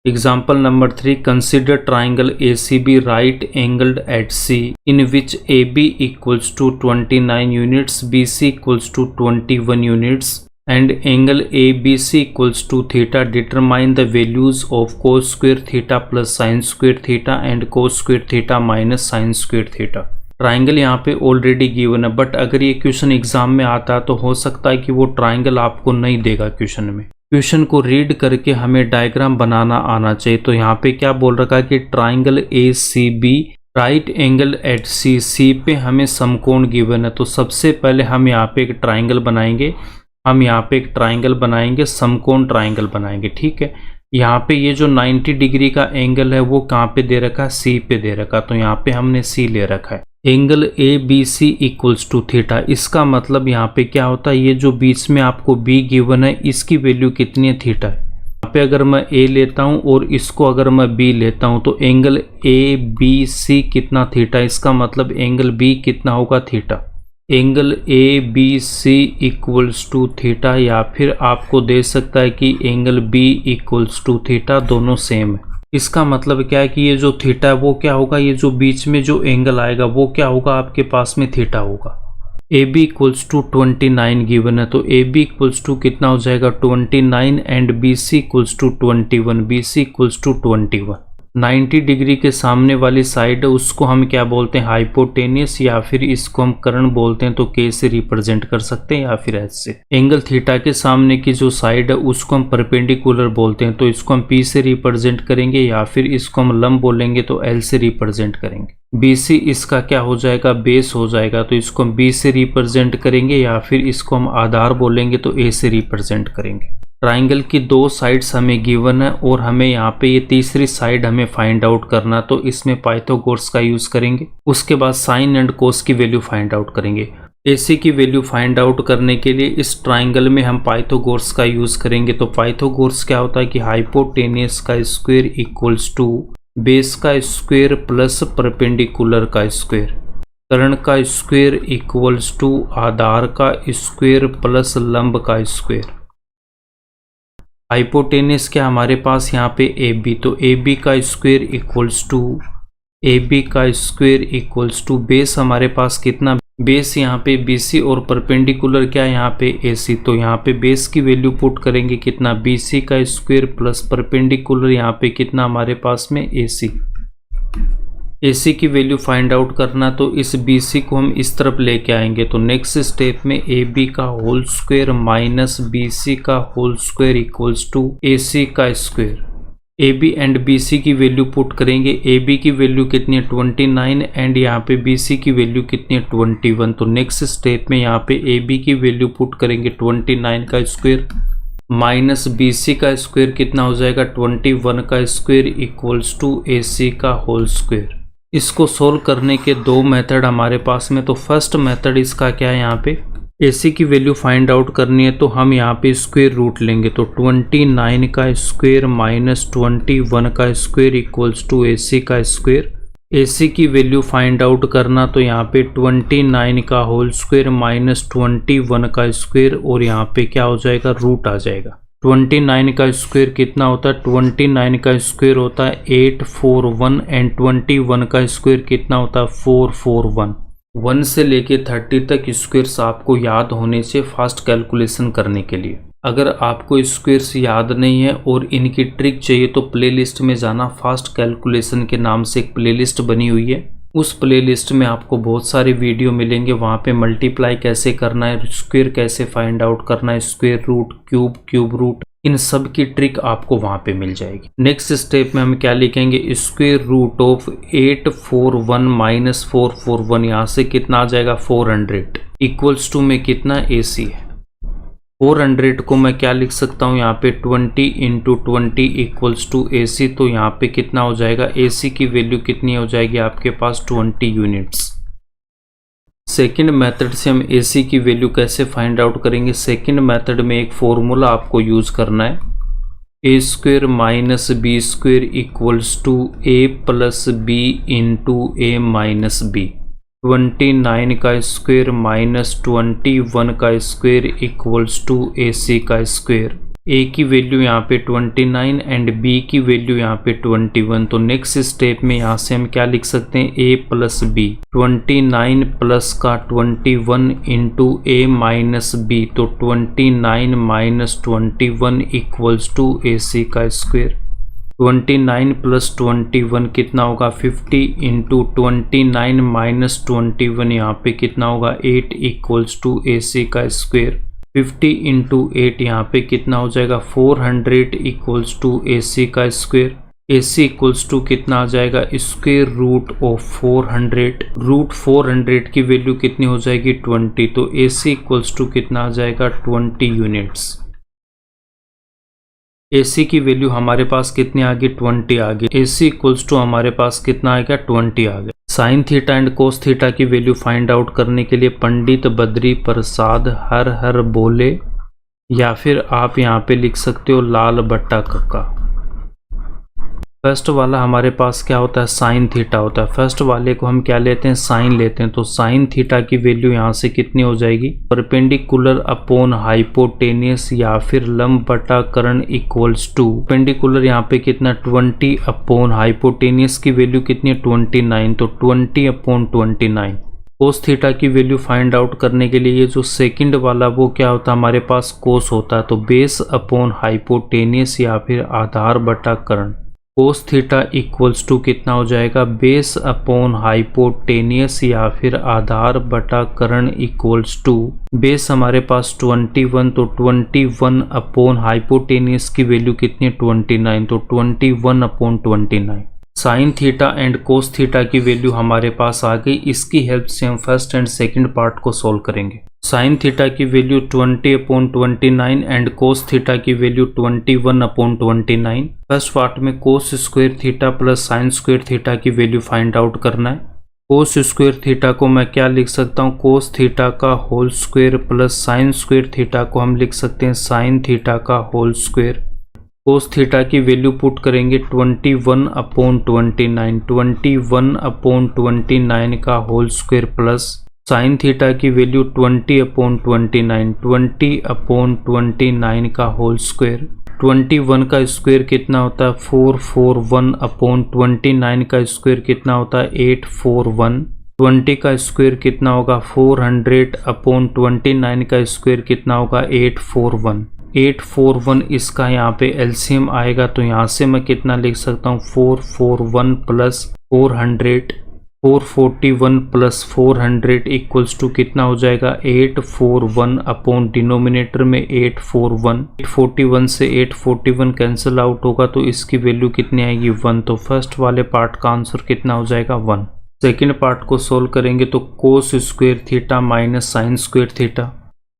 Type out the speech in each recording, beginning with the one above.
Example number 3, consider triangle ACB right angled at C, in which AB equals to 29 units, BC equals to 21 units, and angle ABC equals to theta. Determine the values of cos square theta plus sin square theta and cos square theta minus sin square theta. Triangle यहाँ पे already given है, but अगर ये question exam में आता है तो हो सकता है कि वो ट्राइंगल आपको नहीं देगा क्वेश्चन में। क्वेश्चन को रीड करके हमें डायग्राम बनाना आना चाहिए। तो यहाँ पे क्या बोल रखा है कि triangle ACB right angle at C पे हमें समकोण गिवन है। तो सबसे पहले हम यहाँ पे एक ट्राइंगल बनाएंगे, समकोण ट्राइंगल बनाएंगे। ठीक है, यहाँ पे ये जो 90 डिग्री का एंगल है वो कहाँ पे दे रखा है, C पे दे रखा। तो यहाँ पे हमने C ले रखा है। Angle ABC equals to theta, इसका मतलब यहाँ पे क्या होता है, ये जो बीच में आपको B गिवन है इसकी वैल्यू कितनी है, थीटा है। यहाँ पे अगर मैं A लेता हूँ और इसको अगर मैं B लेता हूँ तो एंगल ABC कितना, थीटा। इसका मतलब एंगल B कितना होगा, theta. Angle ABC equals to theta, या फिर आपको दे सकता है कि angle B equals to theta, दोनों सेम है। इसका मतलब क्या है कि ये जो थीटा है वो क्या होगा, ये जो बीच में जो एंगल आएगा वो क्या होगा, आपके पास में थीटा होगा। AB इक्वल्स टू 29 गिवन है, तो AB इक्वल्स टू कितना हो जाएगा, 29, and BC equals to 21, BC equals to 21। 90 degree के सामने वाली साइड है उसको हम क्या बोलते हैं, हाइपोटेनियस, या फिर इसको हम कर्ण बोलते हैं। तो K से रिप्रेजेंट कर सकते हैं या फिर H से। एंगल थीटा के सामने की जो साइड है उसको हम परपेंडिकुलर बोलते हैं। तो इसको हम P से रिप्रेजेंट करेंगे, या फिर इसको हम लंब बोलेंगे तो L से रिप्रेजेंट करेंगे। BC इसका क्या हो जाएगा, बेस हो जाएगा। तो इसको हम B से रिप्रेजेंट करेंगे, या फिर इसको हम आधार बोलेंगे तो A से रिप्रेजेंट करेंगे। ट्राइंगल की दो साइड्स हमें गिवन है और हमें यहाँ पे ये तीसरी साइड हमें फाइंड आउट करना, तो इसमें पाइथागोरस का यूज करेंगे। उसके बाद साइन एंड कोस की वैल्यू फाइंड आउट करेंगे। AC की वैल्यू फाइंड आउट करने के लिए इस ट्राइंगल में हम पाइथागोरस का यूज करेंगे। तो पाइथागोरस क्या होता है कि हाइपोटेनियस का स्क्वायर इक्वल्स टू बेस का स्क्वायर प्लस परपेंडिकुलर का स्क्वायर, कर्ण का स्क्वायर इक्वल्स टू आधार का स्क्वायर प्लस लंब का स्क्वायर। हाइपोटेनियस क्या हमारे पास यहाँ पे AB, तो AB का स्क्वायर इक्वल्स टू बेस हमारे पास कितना, बेस यहाँ पे BC और परपेंडिकुलर क्या यहाँ पे AC। तो यहाँ पे बेस की वैल्यू पुट करेंगे कितना, BC का स्क्वायर प्लस परपेंडिकुलर यहाँ पे कितना हमारे पास में AC। AC की वैल्यू फाइंड आउट करना, तो इस BC को हम इस तरफ लेके आएंगे। तो नेक्स्ट स्टेप में AB का होल स्क्वायर माइनस BC का whole square equals to AC का स्क्वायर। AB एंड BC की वैल्यू पुट करेंगे। AB की वैल्यू कितनी है, 29, एंड यहाँ पे BC की वैल्यू कितनी है, 21। तो नेक्स्ट स्टेप में यहाँ पे AB की वैल्यू पुट करेंगे 29 का स्क्वायर माइनस BC का स्क्वायर कितना हो जाएगा, 21 का स्क्वायर इक्वल्स टू AC का होल स्क्वायर। इसको सोल्व करने के दो मेथड हमारे पास में। तो फर्स्ट मेथड इसका क्या है, यहाँ पे AC की वैल्यू फाइंड आउट करनी है तो हम यहाँ पे स्क्वायर रूट लेंगे। तो 29 का स्क्वायर माइनस 21 का स्क्वायर इक्वल्स टू AC का स्क्वायर। AC की वैल्यू फाइंड आउट करना, तो यहाँ पे 29 का होल स्क्वायर माइनस 21 का स्क्वायर, और यहाँ पे क्या हो जाएगा, रूट आ जाएगा। 29 का स्क्वायर कितना होता है, 29 का स्क्वायर होता है 841, एंड 21 का स्क्वायर कितना होता है, 441। 1 से लेके 30 तक स्क्वायर्स आपको याद होने से फास्ट कैलकुलेशन करने के लिए। अगर आपको स्क्वायर्स याद नहीं है और इनकी ट्रिक चाहिए तो प्लेलिस्ट में जाना, फास्ट कैलकुलेशन के नाम से एक प्लेलिस्ट बनी हुई है। उस प्लेलिस्ट में आपको बहुत सारे वीडियो मिलेंगे। वहाँ पे मल्टीप्लाई कैसे करना है, स्क्वायर कैसे फाइंड आउट करना है, स्क्वायर रूट, क्यूब रूट, इन सब की ट्रिक आपको वहाँ पे मिल जाएगी। नेक्स्ट स्टेप में हम क्या लिखेंगे, स्क्वायर रूट ऑफ 841 माइनस 441, यहाँ से कितना आ जाएगा, 400 इक्वल्स टू में कितना, AC है। 400 को मैं क्या लिख सकता हूँ यहाँ पे, 20 इंटू 20 इक्वल्स टू AC। तो यहाँ पे कितना हो जाएगा, AC की वैल्यू कितनी हो जाएगी आपके पास, 20 यूनिट्स। सेकंड मेथड से हम AC की वैल्यू कैसे फाइंड आउट करेंगे। सेकंड मेथड में एक फॉर्मूला आपको यूज करना है, A square minus B square equals to A plus B into A minus B। 29 का स्क्वायर माइनस 21 का स्क्वायर इक्वल्स टू AC का स्क्वायर। ए की वैल्यू यहाँ पे 29 एंड बी की वैल्यू यहाँ पे 21। तो नेक्स्ट स्टेप में यहाँ से हम क्या लिख सकते हैं, ए प्लस बी, 29 प्लस का 21 इंटू ए माइनस बी, तो 29 minus 21 equals to A C का स्क्वायर। 29 प्लस 21 कितना होगा 50 इंटू 29 माइनस 21 यहाँ पे कितना होगा 8 इक्वल्स टू ए सी का स्क्वायर। 50 इंटू 8 यहाँ पे कितना हो जाएगा 400 इक्वल्स टू ए सी का square. A C equals to कितना आ जाएगा स्क्वायर रूट ऑफ 400। रूट 400 की वैल्यू कितनी हो जाएगी 20, तो ए सी इक्वल्स टू कितना आ जाएगा 20 यूनिट्स। AC की वैल्यू हमारे पास कितनी आ गई 20 आ गई। AC इक्वल्स टू हमारे पास कितना आएगा 20 आ गया। Sine theta and cos theta की वैल्यू फाइंड आउट करने के लिए पंडित बद्री प्रसाद हर हर बोले, या फिर आप यहाँ पे लिख सकते हो लाल बट्टा कक्का। फर्स्ट वाला हमारे पास क्या होता है साइन थीटा होता है। फर्स्ट वाले को हम क्या लेते हैं साइन लेते हैं, तो साइन थीटा की वैल्यू यहाँ से कितनी हो जाएगी परपेंडिकुलर अपॉन हाइपोटेनियस या फिर लंब बटा कर्ण इक्वल्स टू परपेंडिकुलर यहाँ पे कितना 20 अपॉन हाइपोटेनियस की वैल्यू कितनी है 29, तो 20 अपॉन 29। कोस थीटा की वैल्यू फाइंड आउट करने के लिए ये जो सेकंड वाला वो क्या होता है हमारे पास कोस होता है, तो बेस अपॉन हाइपोटेनियस या फिर आधार बटा कर्ण। कोस थीटा इक्वल्स टू कितना हो जाएगा बेस अपॉन हाइपोटेनियस या फिर आधार बटा कर्ण इक्वल्स टू बेस हमारे पास 21, तो 21 अपॉन हाइपोटेनियस की वैल्यू कितनी है 29, तो 21 upon 29। Sine theta and cos theta की वैल्यू हमारे पास आ गई। इसकी हेल्प से हम फर्स्ट एंड सेकंड पार्ट को सॉल्व करेंगे। साइन थीटा की value 20 upon 29 and cos theta की वैल्यू 21 अपॉन 29। फर्स्ट पार्ट में cos square theta plus sine square theta की वैल्यू फाइंड आउट करना है। कोस स्क्वायर थीटा को मैं क्या लिख सकता हूँ कोस थीटा का whole square plus sine square theta को हम लिख सकते हैं साइन थीटा का होल स्क्वायर। कोस थीटा की वैल्यू पुट करेंगे 21 अपॉन 29, 21 अपॉन 29 का whole square plus sine theta की वैल्यू 20 अपॉन 29, 20 अपॉन 29 का होल स्क्वायर। 21 का स्क्वायर कितना होता है 441 अपॉन 29 का स्क्वायर कितना होता है 841। 20 का स्क्वायर कितना होगा 400 अपॉन 29 का स्क्वायर कितना होगा 841। 841 इसका यहाँ पे एलसीएम आएगा, तो यहाँ से मैं कितना लिख सकता हूँ 441 प्लस 400, 441 प्लस 400 इक्वल्स टू कितना हो जाएगा 841 अपॉन डिनोमिनेटर में 841। 841 से 841 कैंसिल आउट होगा, तो इसकी वैल्यू कितनी आएगी 1। तो फर्स्ट वाले पार्ट का आंसर कितना हो जाएगा 1। सेकेंड पार्ट को सोल्व करेंगे तो cos square theta minus sign square theta.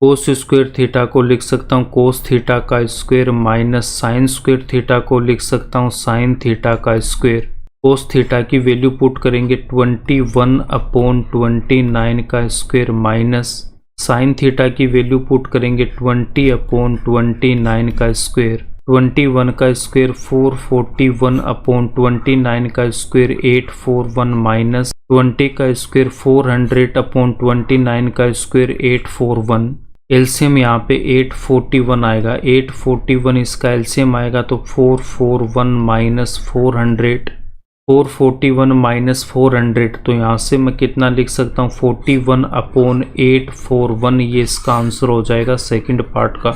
Cos square theta को लिख सकता हूँ कोस थीटा का square minus sign square theta को लिख सकता हूँ साइन थीटा का स्क्वायर। कोस थीटा की वैल्यू पुट करेंगे 21 अपॉन 29 का स्क्वायर माइनस साइन थीटा की वैल्यू पुट करेंगे 20 अपॉन 29 का स्क्वायर। 21 का स्क्वायर 441 अपॉन 29 का स्क्वायर 841 माइनस 20 का स्क्वायर 400 अपॉन 29 का स्क्वायर 841। एलसीएम यहाँ पे 841 आएगा, 841 इसका एलसीएम आएगा, तो 441 माइनस 400, 441 माइनस 400, तो यहाँ से मैं कितना लिख सकता हूँ 41 अपॉन 841। ये इसका आंसर हो जाएगा सेकंड पार्ट का।